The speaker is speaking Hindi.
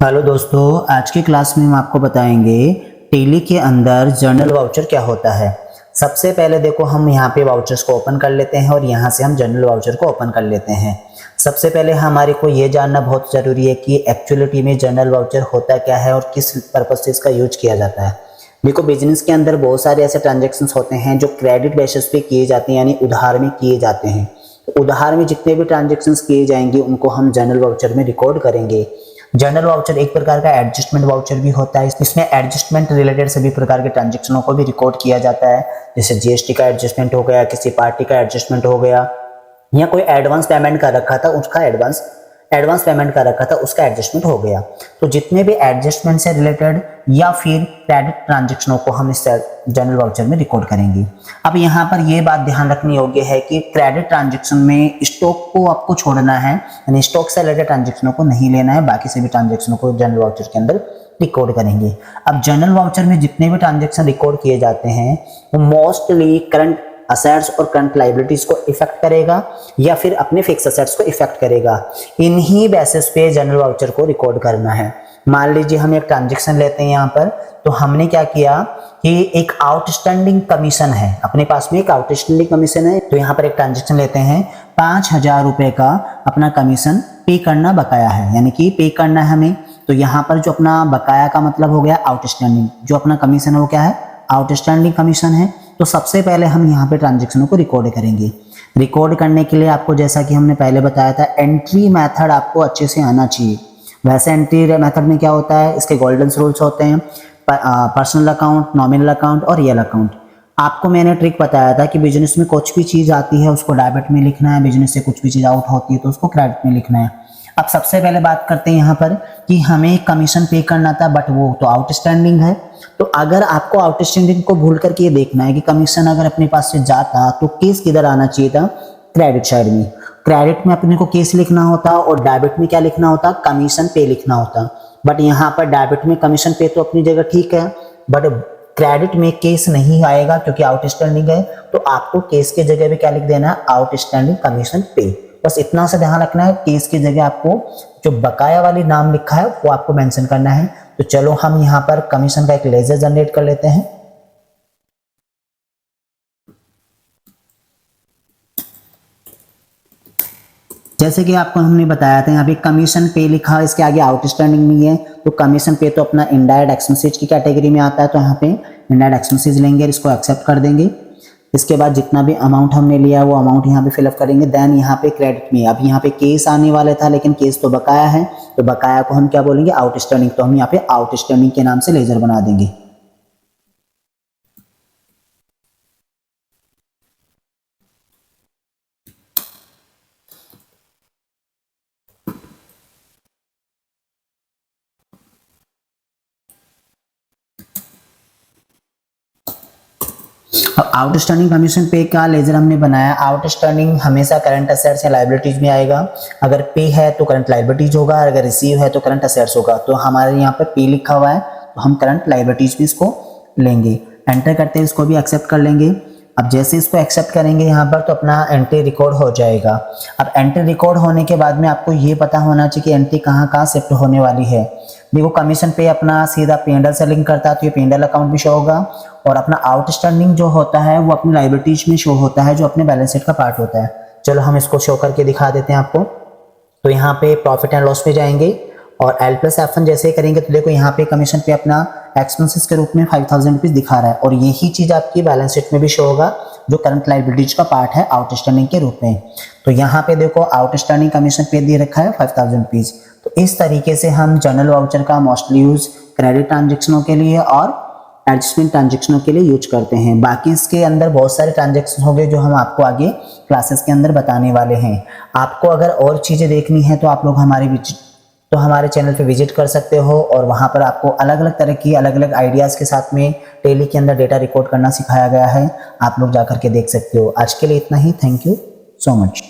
हेलो दोस्तों, आज की क्लास में हम आपको बताएंगे टेली के अंदर जर्नल वाउचर क्या होता है। सबसे पहले देखो, हम यहाँ पे वाउचर्स को ओपन कर लेते हैं और यहाँ से हम जर्नल वाउचर को ओपन कर लेते हैं। सबसे पहले हमारे को ये जानना बहुत ज़रूरी है कि एक्चुअलिटी में जर्नल वाउचर होता क्या है और किस पर्पज से इसका यूज किया जाता है। देखो, बिजनेस के अंदर बहुत सारे ऐसे ट्रांजेक्शन होते हैं जो क्रेडिट बेसिस पे किए जाते हैं, यानी उधार में किए जाते हैं। तो उधार में जितने भी ट्रांजेक्शन किए जाएंगे उनको हम जर्नल वाउचर में रिकॉर्ड करेंगे। जर्नल वाउचर एक प्रकार का एडजस्टमेंट वाउचर भी होता है। इसमें एडजस्टमेंट रिलेटेड सभी प्रकार के ट्रांजेक्शनों को भी रिकॉर्ड किया जाता है, जैसे जीएसटी का एडजस्टमेंट हो गया, किसी पार्टी का एडजस्टमेंट हो गया, या कोई एडवांस पेमेंट का रखा था उसका एडवांस पेमेंट का रखा था उसका एडजस्टमेंट हो गया। तो जितने भी एडजस्टमेंट से रिलेटेड या फिर क्रेडिट ट्रांजेक्शनों को हम इस जर्नल वाउचर में रिकॉर्ड करेंगे। अब यहाँ पर यह बात ध्यान रखनी योग्य है कि क्रेडिट ट्रांजेक्शन में स्टॉक को आपको छोड़ना है, यानी स्टॉक से रिलेटेड ट्रांजेक्शनों को नहीं लेना है, बाकी सभी ट्रांजेक्शनों को जर्नल वाउचर के अंदर रिकॉर्ड करेंगे। अब जर्नल वाउचर में जितने भी ट्रांजेक्शन रिकॉर्ड किए जाते हैं वो मोस्टली करंट असेट्स और करंट लायबिलिटीज को इफेक्ट करेगा या फिर अपने फिक्स असेट्स को इफेक्ट करेगा। इन्हीं बेसिस पे जर्नल वाउचर को रिकॉर्ड करना है। मान लीजिए हम एक ट्रांजेक्शन लेते हैं यहाँ पर, तो हमने क्या किया कि एक आउटस्टैंडिंग कमीशन है, अपने पास में एक आउटस्टैंडिंग कमीशन है, तो यहाँ पर एक ट्रांजेक्शन लेते हैं, 5,000 रुपए का अपना कमीशन पे करना बकाया है, यानी कि पे करना है हमें। तो यहाँ पर जो अपना बकाया का मतलब हो गया आउटस्टैंडिंग, जो अपना कमीशन है वो क्या है, आउटस्टैंडिंग कमीशन है। तो सबसे पहले हम यहाँ पे ट्रांजेक्शनों को रिकॉर्ड करेंगे। रिकॉर्ड करने के लिए आपको, जैसा कि हमने पहले बताया था, एंट्री मेथड आपको अच्छे से आना चाहिए। वैसे एंट्री मेथड में क्या होता है, इसके गोल्डन रूल्स होते हैं, पर्सनल अकाउंट, नॉमिनल अकाउंट और रियल अकाउंट। आपको मैंने ट्रिक बताया था कि बिजनेस में कुछ भी चीज आती है उसको डेबिट में लिखना है, बिजनेस से कुछ भी चीज आउट होती है तो उसको क्रेडिट में लिखना है। अब सबसे पहले बात करते हैं यहाँ पर कि हमें कमीशन पे करना था, बट वो तो आउटस्टैंडिंग है। तो अगर आपको आउटस्टैंडिंग को भूल करके ये देखना है कि कमीशन अगर अपने पास से जाता तो केस किधर आना चाहिए था, क्रेडिट साइड में। क्रेडिट में अपने को केस लिखना होता और डेबिट में क्या लिखना होता, कमीशन पे लिखना होता। बट यहाँ पर डेबिट में कमीशन पे तो अपनी जगह ठीक है, बट क्रेडिट में केस नहीं आएगा क्योंकि आउटस्टैंडिंग है। तो आपको केस की जगह भी क्या लिख देना है, आउटस्टैंडिंग कमीशन पे। बस इतना सा ध्यान रखना है, केस की जगह आपको जो बकाया वाली नाम लिखा है वो आपको मेंशन करना है। तो चलो हम यहाँ पर कमीशन का एक लेजर जनरेट कर लेते हैं। जैसे कि आपको हमने बताया था, यहाँ पे कमीशन पे लिखा है, इसके आगे आउटस्टैंडिंग नहीं है, तो कमीशन पे तो अपना इनडायरेक्ट एक्सपेंसेस की कैटेगरी में आता है, तो यहाँ पे इनडायरेक्ट एक्सपेंसेस लेंगे, इसको एक्सेप्ट कर देंगे। इसके बाद जितना भी अमाउंट हमने लिया वो अमाउंट यहाँ पे फिलअप करेंगे। देन यहाँ पे क्रेडिट में, अब यहाँ पे केस आने वाला था लेकिन केस तो बकाया है, तो बकाया को हम क्या बोलेंगे, आउटस्टैंडिंग। तो हम यहाँ पे आउटस्टैंडिंग के नाम से लेजर बना देंगे। अब आउटस्टैंडिंग कमीशन पे का लेजर हमने बनाया। आउटस्टैंडिंग हमेशा करंट असेट्स या लायबिलिटीज में आएगा। अगर पे है तो करंट लायबिलिटीज होगा, अगर रिसीव है तो करंट असेट्स होगा। तो हमारे यहाँ पे पे लिखा हुआ है तो हम करंट लायबिलिटीज भी इसको लेंगे। एंटर करते हैं, इसको भी एक्सेप्ट कर लेंगे। अब जैसे इसको एक्सेप्ट करेंगे यहाँ पर तो अपना एंट्री रिकॉर्ड हो जाएगा। अब एंट्री रिकॉर्ड होने के बाद में आपको ये पता होना चाहिए कि एंट्री कहाँ कहाँ शिफ्ट होने वाली है। देखो, कमीशन पे अपना सीधा पेंडल से लिंक करता है तो ये पेंडल अकाउंट भी शो होगा, और अपना आउटस्टैंडिंग जो होता है वो अपनी लायबिलिटीज में शो होता है, जो अपने बैलेंस शीट का पार्ट होता है। चलो हम इसको शो करके दिखा देते हैं आपको। तो यहाँ पे प्रॉफिट एंड लॉस पे जाएंगे और L+F1 जैसे ही करेंगे तो देखो यहाँ पे कमीशन पे अपना एक्सपेंसेस के रूप में 5,000 रुपीज दिखा रहा है, और यही चीज आपकी बैलेंस शीट में भी शो होगा जो करंट लायबिलिटीज का पार्ट है आउटस्टैंडिंग के रूप में। तो यहाँ पे देखो आउटस्टैंडिंग कमीशन पे दे रखा है 5,000 रुपीज। तो इस तरीके से हम जर्नल वाउचर का मोस्टली यूज क्रेडिट ट्रांजेक्शनों के लिए और एडजस्टमेंट ट्रांजेक्शनों के लिए यूज करते हैं। बाकी इसके अंदर बहुत सारे ट्रांजेक्शन होंगे जो हम आपको आगे क्लासेस के अंदर बताने वाले हैं। आपको अगर और चीजें देखनी है तो आप लोग हमारे चैनल पे विजिट कर सकते हो, और वहां पर आपको अलग अलग तरह की अलग अलग आइडियाज के साथ में टेली के अंदर डेटा रिकॉर्ड करना सिखाया गया है। आप लोग जाकर के देख सकते हो। आज के लिए इतना ही। Thank you so much.